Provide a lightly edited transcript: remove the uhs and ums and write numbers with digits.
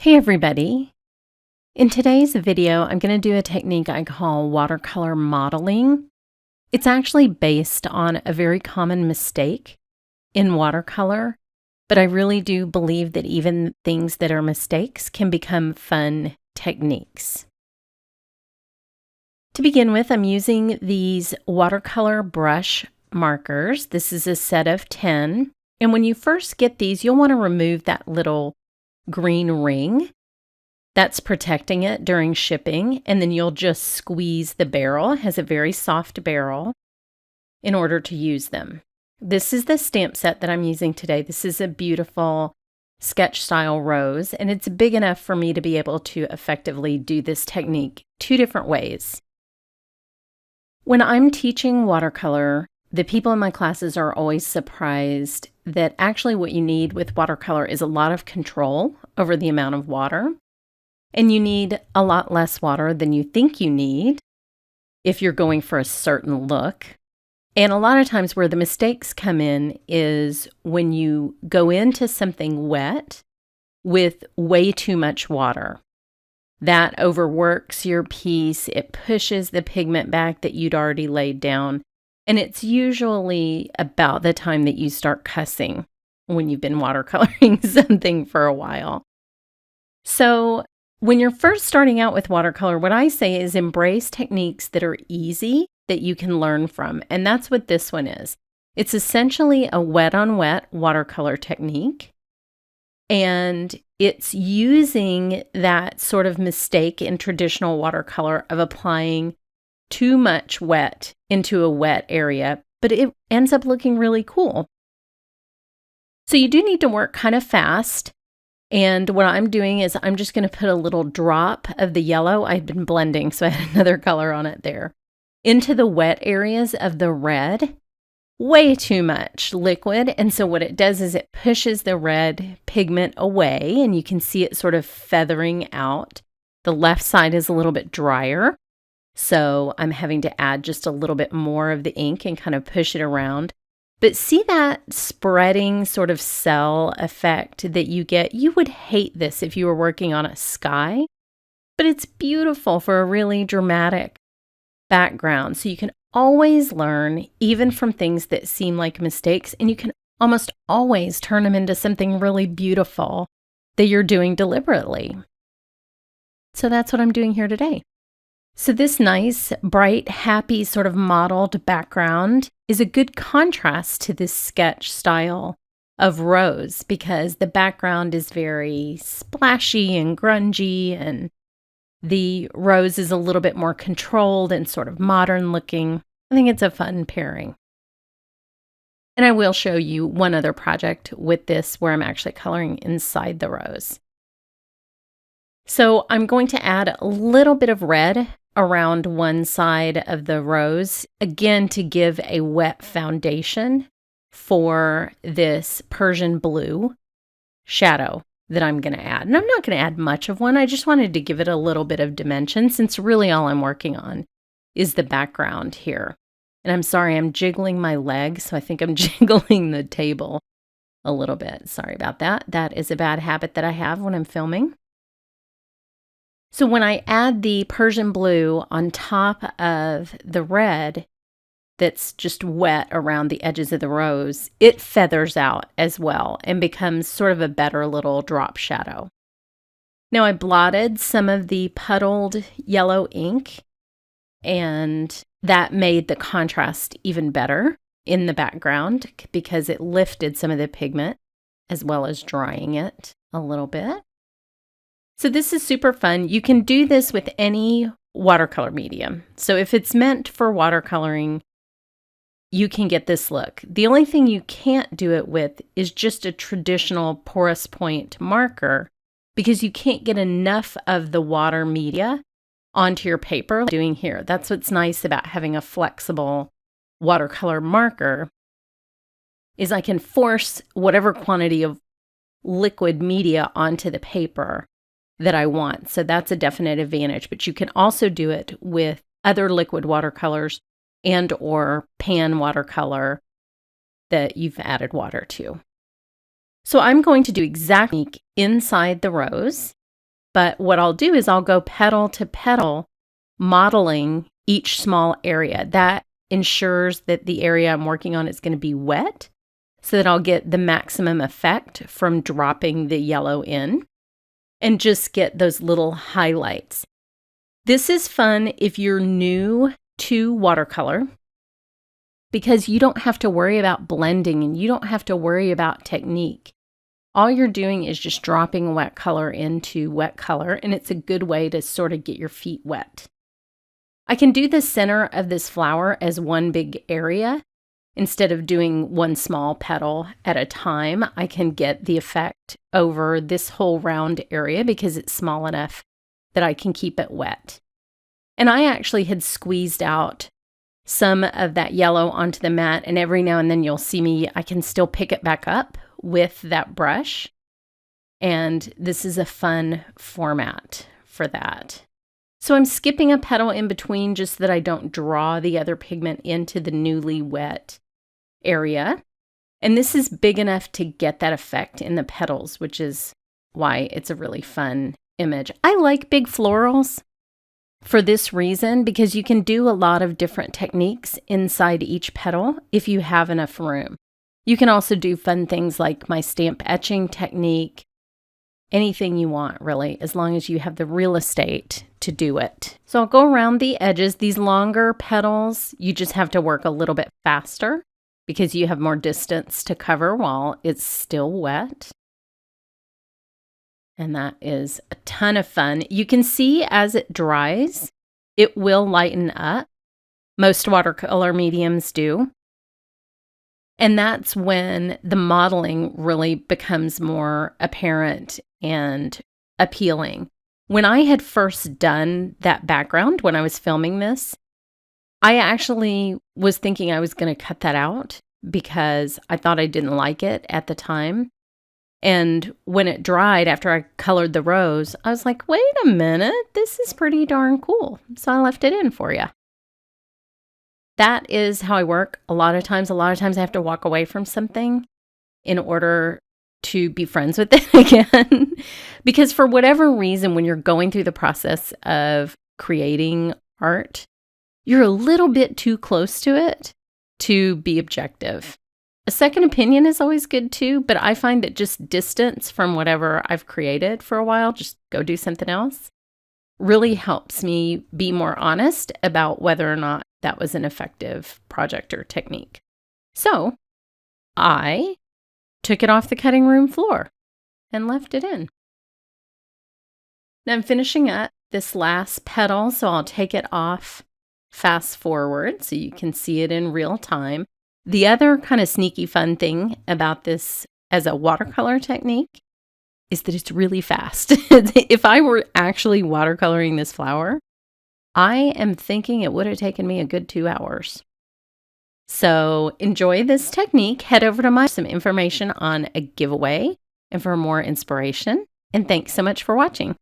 Hey everybody! In today's video, I'm going to do a technique I call watercolor modeling. It's actually based on a very common mistake in watercolor, but I really do believe that even things that are mistakes can become fun techniques. To begin with, I'm using these watercolor brush markers. This is a set of 10, and when you first get these, you'll want to remove that little green ring that's protecting it during shipping, and then you'll just squeeze the barrel. It has a very soft barrel in order to use them. This is the stamp set that I'm using today. This is a beautiful sketch style rose, and it's big enough for me to be able to effectively do this technique two different ways. When I'm teaching watercolor, the people in my classes are always surprised that actually what you need with watercolor is a lot of control over the amount of water, and you need a lot less water than you think you need if you're going for a certain look. And a lot of times where the mistakes come in is when you go into something wet with way too much water. That overworks your piece, it pushes the pigment back that you'd already laid down. And it's usually about the time that you start cussing when you've been watercoloring something for a while. So when you're first starting out with watercolor, what I say is embrace techniques that are easy that you can learn from. And that's what this one is. It's essentially a wet on wet watercolor technique. And it's using that sort of mistake in traditional watercolor of applying too much wet into a wet area, but it ends up looking really cool. So you do need to work kind of fast. And what I'm doing is I'm just going to put a little drop of the yellow. I've been blending, so I had another color on it there, into the wet areas of the red. Way too much liquid. And so what it does is it pushes the red pigment away, and you can see it sort of feathering out. The left side is a little bit drier. So I'm having to add just a little bit more of the ink and kind of push it around. But see that spreading sort of cell effect that you get? You would hate this if you were working on a sky, but it's beautiful for a really dramatic background. So you can always learn, even from things that seem like mistakes, and you can almost always turn them into something really beautiful that you're doing deliberately. So that's what I'm doing here today. So this nice, bright, happy sort of mottled background is a good contrast to this sketch style of rose because the background is very splashy and grungy, and the rose is a little bit more controlled and sort of modern looking. I think it's a fun pairing. And I will show you one other project with this where I'm actually coloring inside the rose. So I'm going to add a little bit of red around one side of the rose, again to give a wet foundation for this Persian blue shadow that I'm going to add. And I'm not going to add much of one. I just wanted to give it a little bit of dimension since really all I'm working on is the background here. And I'm sorry, I'm jiggling my leg, so I think I'm jiggling the table a little bit. Sorry about that. That is a bad habit that I have when I'm filming. So when I add the Persian blue on top of the red that's just wet around the edges of the rose, it feathers out as well and becomes sort of a better little drop shadow. Now I blotted some of the puddled yellow ink, and that made the contrast even better in the background because it lifted some of the pigment as well as drying it a little bit. So this is super fun. You can do this with any watercolor medium. So if it's meant for watercoloring, you can get this look. The only thing you can't do it with is just a traditional porous point marker because you can't get enough of the water media onto your paper like I'm doing here. That's what's nice about having a flexible watercolor marker is I can force whatever quantity of liquid media onto the paper that I want. So that's a definite advantage, but you can also do it with other liquid watercolors and or pan watercolor that you've added water to. So I'm going to do exactly inside the rose. But what I'll do is I'll go petal to petal, modeling each small area. That ensures that the area I'm working on is going to be wet, so that I'll get the maximum effect from dropping the yellow in and just get those little highlights. This is fun if you're new to watercolor, because you don't have to worry about blending and you don't have to worry about technique. All you're doing is just dropping wet color into wet color, and it's a good way to sort of get your feet wet. I can do the center of this flower as one big area. Instead of doing one small petal at a time, I can get the effect over this whole round area because it's small enough that I can keep it wet. And I actually had squeezed out some of that yellow onto the mat, and every now and then you'll see me, I can still pick it back up with that brush. And this is a fun format for that. So I'm skipping a petal in between just so that I don't draw the other pigment into the newly wet area. And this is big enough to get that effect in the petals, which is why it's a really fun image. I like big florals for this reason, because you can do a lot of different techniques inside each petal if you have enough room. You can also do fun things like my stamp etching technique, anything you want really, as long as you have the real estate to do it. So I'll go around the edges. These longer petals, you just have to work a little bit faster because you have more distance to cover while it's still wet. And that is a ton of fun. You can see as it dries, it will lighten up. Most watercolor mediums do. And that's when the modeling really becomes more apparent and appealing. When I had first done that background, when I was filming this, I actually was thinking I was going to cut that out because I thought I didn't like it at the time. And when it dried, after I colored the rose, I was like, wait a minute, this is pretty darn cool. So I left it in for you. That is how I work. A lot of times I have to walk away from something in order to be friends with it again. Because for whatever reason, when you're going through the process of creating art, you're a little bit too close to it to be objective. A second opinion is always good too, but I find that just distance from whatever I've created for a while, just go do something else, really helps me be more honest about whether or not that was an effective project or technique. So I took it off the cutting room floor and left it in. Now I'm finishing up this last petal, so I'll take it off fast forward so you can see it in real time. The other kind of sneaky fun thing about this as a watercolor technique is that it's really fast. If I were actually watercoloring this flower, I am thinking it would have taken me a good 2 hours. So enjoy this technique. Head over to some information on a giveaway and for more inspiration. And thanks so much for watching.